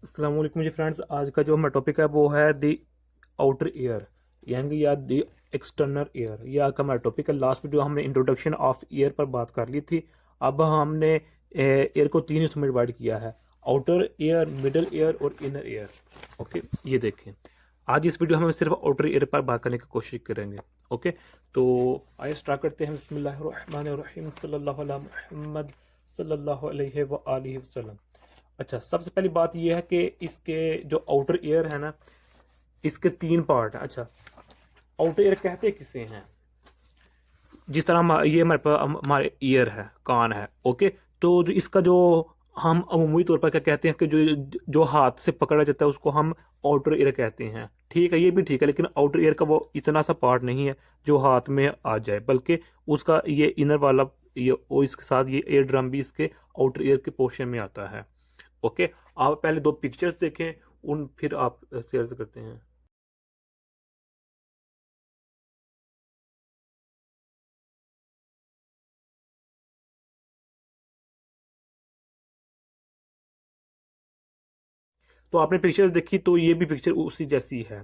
अस्सलाम वालेकुम जी फ्रेंड्स। आज का जो हमारा टॉपिक है वो है द आउटर एयर, यानी या द एक्सटर्नल एयर। ये आज का हमारा टॉपिक है। लास्ट में जो हमने इंट्रोडक्शन ऑफ एयर पर बात कर ली थी, अब हमने एयर को तीन हिस्सों में डिवाइड किया है: आउटर एयर, मिडल एयर और इनर एयर। ओके, ये देखें, आज इस वीडियो में हम सिर्फ आउटर एयर पर बात करने की कोशिश करेंगे। ओके, तो आइए स्टार्ट करते हैं। बिस्मिल्लाहिर्रहमानिर्रहीम, सल्लल्लाहु अला मुहम्मद सल्लल्लाहु अलैहि व आलिहि वसल्लम। अच्छा, सबसे पहली बात यह है कि इसके जो आउटर एयर है ना, इसके तीन पार्ट हैं। अच्छा, आउटर एयर कहते किसे हैं? जिस तरह ये हमारे पास हमारे ईयर है, कान है। ओके, तो जो इसका जो हम अमूमी तौर पर क्या कहते हैं कि जो जो हाथ से पकड़ा जाता है उसको हम आउटर ईयर कहते हैं। ठीक है, ये भी ठीक है, लेकिन आउटर ईयर का वो इतना सा पार्ट नहीं है जो हाथ में आ जाए, बल्कि उसका ये इनर वाला, ये और इसके साथ ये एयर ड्रम भी इसके आउटर ईयर के पोर्शन में आता है। ओके, आप पहले दो पिक्चर्स देखें, उन फिर आप शेयर करते हैं। तो आपने पिक्चर्स देखी तो ये भी पिक्चर उसी जैसी है।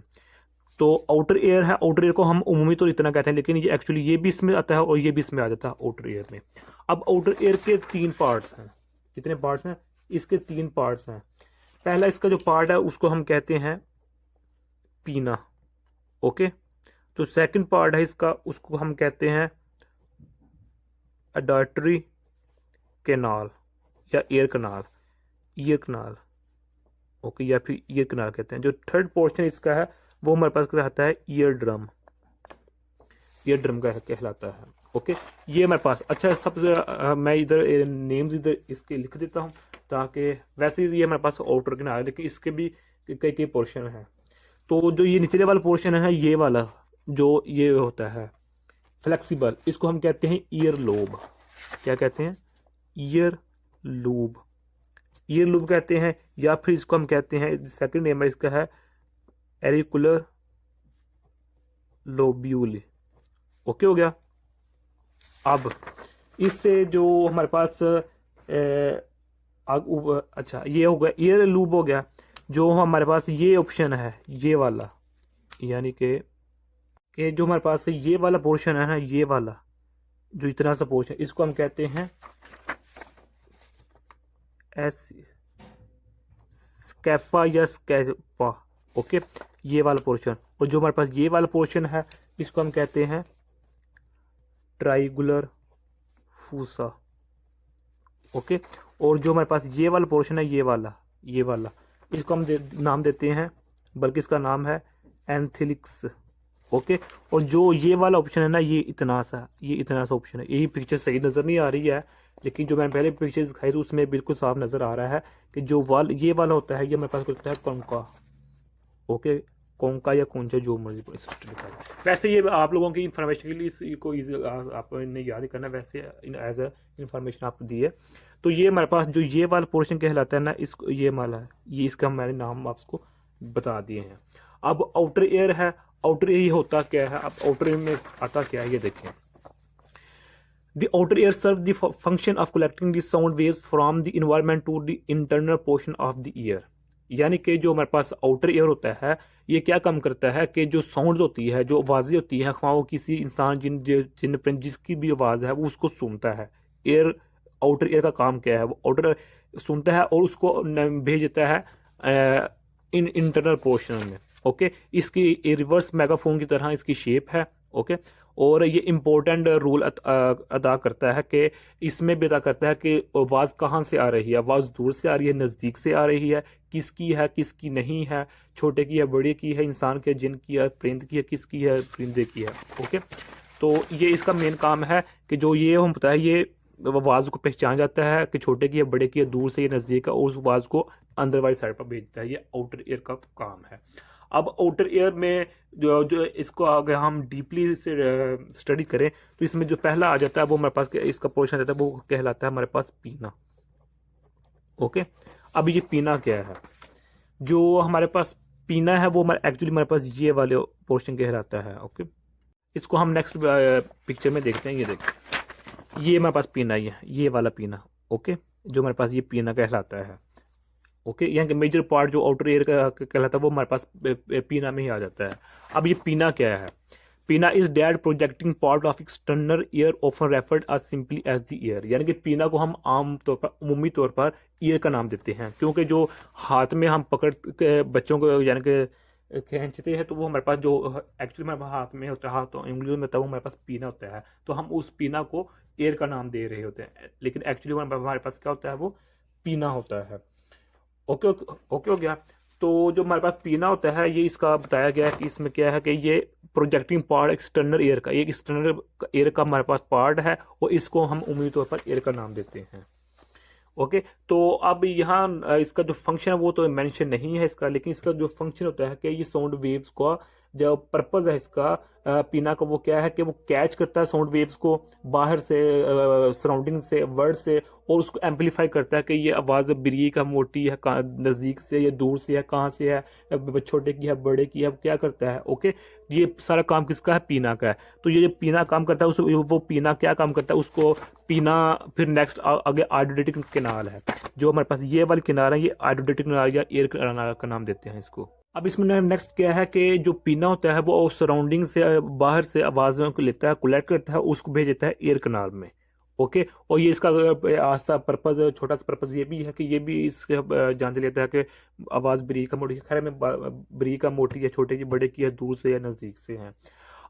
तो आउटर एयर है, आउटर एयर को हम उमूमी तो इतना कहते हैं, लेकिन ये एक्चुअली ये भी इसमें आता है और ये भी इसमें आ जाता है आउटर एयर में। अब आउटर एयर के तीन पार्ट्स हैं। कितने पार्ट्स हैं? इसके तीन पार्ट्स हैं। पहला इसका जो पार्ट है उसको हम कहते हैं पीना। ओके, जो सेकंड पार्ट है इसका उसको हम कहते हैं अडार्टरी कैनाल या एयर कनाल, ईयर कनाल। ओके, या फिर ईयर कनाल कहते हैं। जो थर्ड पोर्शन इसका है वो हमारे पास कहलाता है ईयर ड्रम, ईयर ड्रम का कहलाता है। ओके, ये हमारे पास। अच्छा, सबसे मैं इधर नेम्स इधर इसके लिख देता हूँ, ताकि वैसे ये हमारे पास आउटर कनाल है, लेकिन इसके भी कई कई पोर्शन है। तो जो ये निचले वाला पोर्शन है, ये वाला जो ये होता है फ्लेक्सिबल, इसको हम कहते हैं ईयर लोब। क्या कहते हैं? ईयर लूब, ईयर लूब कहते हैं। या फिर इसको हम कहते हैं, सेकंड नेम है इसका है एरिकुलर लोब्यूल। ओके, हो गया। अब इससे जो हमारे पास अच्छा, ये हो गया ईयर लूब हो गया। जो हमारे पास ये ऑप्शन है, ये वाला, यानी कि जो हमारे पास ये वाला पोर्शन है ना, ये वाला जो इतना सा पोर्शन, इसको हम कहते हैं एस स्कैफा या स्कैफा। ओके, ये वाला पोर्शन। और जो हमारे पास ये वाला पोर्शन है इसको हम कहते हैं ट्राइगुलर फूसा। ओके, और जो हमारे पास ये वाला पोर्शन है, ये वाला, इसको हम नाम देते हैं, बल्कि इसका नाम है एंथिलिक्स। ओके, और जो ये वाला ऑप्शन है ना, ये इतना सा ऑप्शन है। यही पिक्चर सही नज़र नहीं आ रही है, लेकिन जो मैंने पहले पिक्चर दिखाई थी उसमें बिल्कुल साफ नज़र आ रहा है कि जो ये वाला होता है, ये मेरे पास होता है कॉन्का। ओके, कॉन्का या कौनचा, जो मर्जी लिखा है। वैसे ये आप लोगों की इन्फॉर्मेशन के लिए इसको आपने याद करना, वैसे एज ए इन्फॉर्मेशन आप दी है। तो ये हमारे पास जो ये वाला पोर्शन कहलाता है ना, इसको ये माला है, ये इसका मैंने नाम आपको बता दिए हैं। अब आउटर एयर है। आउटर एयर होता क्या है? अब आउटर एयर में आता क्या है, ये देखें। The outer ear serves the function of collecting the sound waves from the environment to the internal portion of the ear। यानी कि जो हमारे पास आउटर एयर होता है, ये क्या काम करता है कि जो साउंड होती है, जो आवाज़ें होती हैं, ख्वाह वो किसी इंसान जिसकी भी आवाज़ है वो उसको सुनता है। एयर, आउटर एयर का काम क्या है? वो आउटर सुनता है और उसको भेज देता है इन इंटरनल पोर्शन में। ओके, इसकी रिवर्स मेगाफोन की तरह इसकी शेप है। ओके, और ये इम्पोर्टेंट रोल अदा करता है कि इसमें भी अदा करता है कि आवाज़ कहाँ से आ रही है, आवाज़ दूर से आ रही है, नज़दीक से आ रही है, किसकी है किसकी नहीं है, छोटे की है बड़े की है, इंसान के जिन की है, परिंद की है, किसकी है, परिंदे की है। ओके, तो ये इसका मेन काम है कि जो ये हम पता है, ये आवाज़ को पहचान जाता है कि छोटे की है बड़े की है, दूर से, ये नज़दीक है, और उस आवाज़ को अंदर वाली साइड पर भेजता है। ये आउटर ईयर का काम है। अब आउटर एयर में जो इसको अगर हम डीपली से स्टडी करें तो इसमें जो पहला आ जाता है वो हमारे पास इसका पोर्शन रहता है, वो कहलाता है हमारे पास पीना। ओके, अब ये पीना क्या है? जो हमारे पास पीना है वो हमारे एक्चुअली हमारे पास ये वाले पोर्शन कहलाता है। ओके, इसको हम नेक्स्ट पिक्चर में देखते हैं। ये देखते, ये हमारे पास पीना, ये वाला पीना। ओके, जो हमारे पास ये पीना कहलाता है। ओके, यहाँ के मेजर पार्ट जो आउटर एयर का कहलाता है वो हमारे पास पीना में ही आ जाता है। अब ये पीना क्या है? Pinna is that projecting part of external ear often referred as simply as the ear. यानी कि पीना को हम आम तौर पर उमूमी तौर पर ईयर का नाम देते हैं, क्योंकि जो हाथ में हम पकड़ के बच्चों को यानी कि खींचते हैं तो वो हमारे पास जो एक्चुअली हमारे हाथ में होता है, हाथ उंगलियों में होता है, वो हमारे पास पीना होता है, तो हम उस पीना को एयर का नाम दे रहे होते हैं, लेकिन एक्चुअली हमारे पास क्या होता है? वो पीना होता है। ओके ओके ओके हो गया। तो जो हमारे पास पीना होता है ये इसका बताया गया है कि इसमें क्या है कि ये प्रोजेक्टिंग पार्ट एक्सटर्नल एयर का, एक एक्सटर्नल एयर का हमारे पास पार्ट है और इसको हम उम्मीद तौर पर एयर का नाम देते हैं। ओके, तो अब यहाँ इसका जो फंक्शन है वो तो मेंशन नहीं है इसका, लेकिन इसका जो फंक्शन होता है कि ये साउंड वेव्स का जो पर्पज है इसका पीना का, वो क्या है कि वो कैच करता है साउंड वेव्स को बाहर से, सराउंडिंग से, वर्ड से, और उसको एम्पलीफाई करता है कि ये आवाज़ बारीक है, मोटी है, नज़दीक से या दूर से है, कहाँ से है, छोटे की है, बड़े की है, क्या करता है। ओके, ये सारा काम किसका है? पीना का है। तो ये जो पीना काम करता है उस वो पीना क्या काम करता है उसको पीना, फिर नेक्स्ट आगे आयोडेटिक किनाल है, जो हमारे पास ये वाली किनारा है, ये आयोडेटिक किनाल या एयर किनाल का नाम देते हैं इसको। अब इसमें नेक्स्ट क्या है कि जो पीना होता है वो सराउंडिंग से, बाहर से आवाज़ों को लेता है, कलेक्ट करता है, उसको भेज देता है एयर कनाल में। ओके, और ये इसका आस्था पर्पज, छोटा सा पर्पज ये भी है कि ये भी इसके जान से लेता है कि आवाज़ बरीक का मोटी, खैर में बरीक का मोटी है, छोटे की, बड़े की है, दूर से या नज़दीक से है।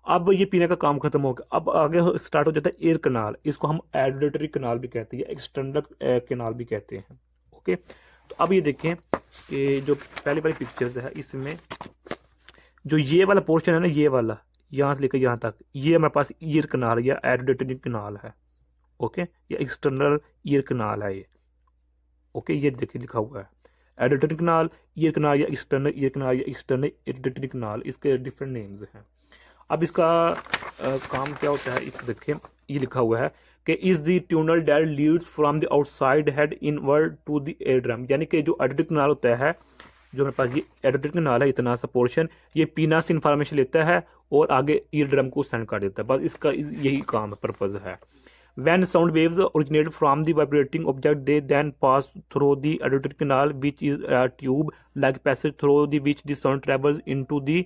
अब ये पीने का काम खत्म हो गया, अब आगे स्टार्ट हो जाता है एयर कनाल। इसको हम एडिटरी कनाल भी कहते हैं, एक्सटर्नल कनाल भी कहते हैं। ओके, तो अब ये देखें कि जो पहली वाली पिक्चर्स है इसमें जो ये वाला पोर्शन है ना, ये वाला यहाँ से लेकर यहाँ तक, ये हमारे पास ईयर कनाल या एडिटरी कनाल है। ओके, या एक्सटर्नल ईयर कनाल है ये। ओके, ये देखिए लिखा हुआ है एडिटरी कनाल, ईयर कनाल या एक्सटर्नल ईयर कनाल या एक्सटर्नल एडिटरी कनाल, इसके डिफरेंट नेम्स हैं। अब इसका काम क्या होता है इसको देखें, ये लिखा हुआ है कि is the tunnel that leads from the outside head inward to the eardrum. यानी कि जो एडिटरी कनाल होता है, जो मेरे पास ये एडिटरी कनाल है, इतना सा पोर्शन, ये पीना से इंफॉर्मेशन लेता है और आगे ईयर ड्रम को सेंड कर देता है, बस इसका यही काम पर्पज है। When sound waves originate from the vibrating object, they then pass through the auditory canal, which is a tube-like passage through which the sound travels into the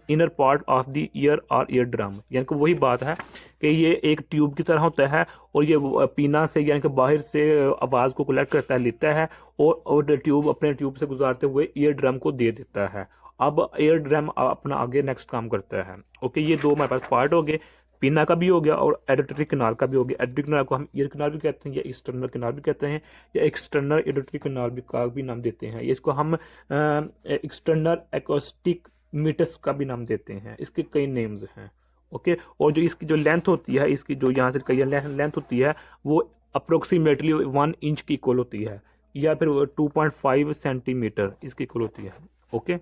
inner part of the ear or eardrum। यानी कि वही बात है कि ये एक tube की तरह होता है और ये पीना से यानी कि बाहर से आवाज़ को कलेक्ट करता है, लेता है और ट्यूब अपने ट्यूब से गुजारते हुए ईयर ड्रम को दे देता है। अब ईयर ड्रम अपना आगे नेक्स्ट काम करता है। ओके, ये दो हमारे पास पार्ट हो गए, पीना का भी हो गया और एडिटरी कनाल का भी हो गया। एडिटरी कनाल को हम ईयर कनाल भी कहते हैं या एक्सटर्नल कनाल भी कहते हैं या एक्सटर्नल एडिटरी कनाल भी का भी नाम देते हैं। इसको हम एक्सटर्नल एक्रोस्टिक मीटर्स का भी नाम देते हैं, इसके कई नेम्स हैं। ओके, और जो इसकी जो लेंथ होती है, इसकी जो यहाँ से कई लेंथ होती है वो अप्रोक्सीमेटली 1 इंच की इक्वल होती है या फिर 2.5 सेंटीमीटर इसकी इक्वल होती है। ओके,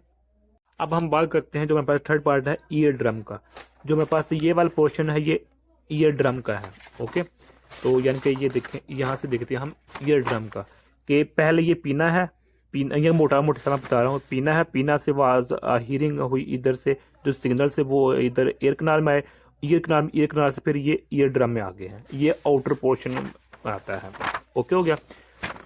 अब हम बात करते हैं जो हमारे पास थर्ड पार्ट है ईयर ड्रम का। जो मेरे पास ये वाला पोर्शन है ये ईयर ड्रम का है। ओके, तो यानी कि ये देखें, यहाँ से देखते हैं हम ईयर ड्रम का कि पहले ये पीना है, पीना ये मोटा मोटा सा मैं बता रहा हूँ, पीना है, पीना से आवाज हीरिंग हुई इधर से, जो सिग्नल से वो इधर एयर कनाल में आए, ईयर कनाल से फिर ये ईयर ड्रम में आ गए हैं, ये आउटर पोर्शन आता है। ओके हो गया।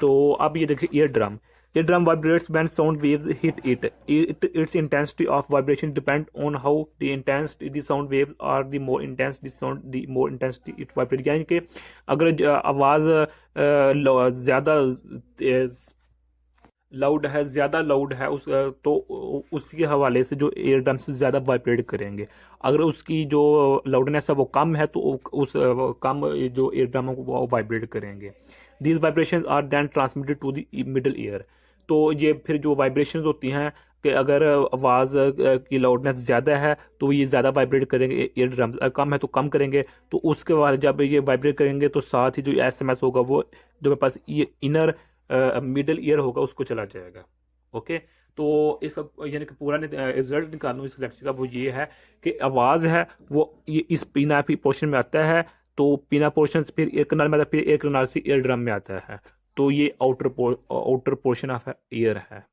तो अब ये देखिए ear drum, a drum vibrates when sound waves hit it. Its intensity of vibration depend on how the intense the sound waves are. The more intense the sound, the more intensity it vibrates. यानी कि अगर आवाज़ ज़्यादा loud है, ज़्यादा loud है तो उसके हवाले से जो एयर ड्रम से ज़्यादा वाइब्रेट करेंगे। अगर उसकी जो लाउडनेस है वो कम है तो उस कम जो एयर ड्रम है वो वाइब्रेट करेंगे। These vibration are then transmitted to the middle ear. तो ये फिर जो वाइब्रेशंस होती हैं कि अगर आवाज़ की लाउडनेस ज़्यादा है तो ये ज़्यादा वाइब्रेट करेंगे, एयर ड्रम कम है तो कम करेंगे। तो उसके बाद जब ये वाइब्रेट करेंगे तो साथ ही जो एसएमएस होगा वो जो मेरे पास ये इनर मिडल ईयर होगा उसको चला जाएगा। ओके, तो इस यानी कि पूरा रिजल्ट निकालूँ इस लेक्चर का वो ये है कि आवाज़ है वो ये इस पीना पोर्शन में आता है, तो पीना पोर्शन से फिर एयर कनाल में आता है, फिर एयर कनाल से एयर ड्रम में आता है, तो ये आउटर पोर्शन ऑफ ईयर है।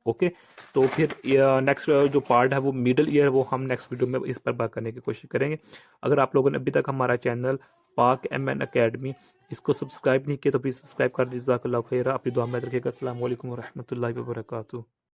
ओके, तो फिर नेक्स्ट जो पार्ट है वो मिडल ईयर, वो हम नेक्स्ट वीडियो में इस पर बात करने की कोशिश करेंगे। अगर आप लोगों ने अभी तक हमारा चैनल पाक MN अकेडमी। इसको सब्सक्राइब नहीं किया तो प्लीज़ सब्सक्राइब कर दीजिए। जज़ाकल्लाहु खैर। अपनी दुआ में याद रखिएगा। अस्सलाम वालेकुम व रहमतुल्लाहि व बरकातुहू।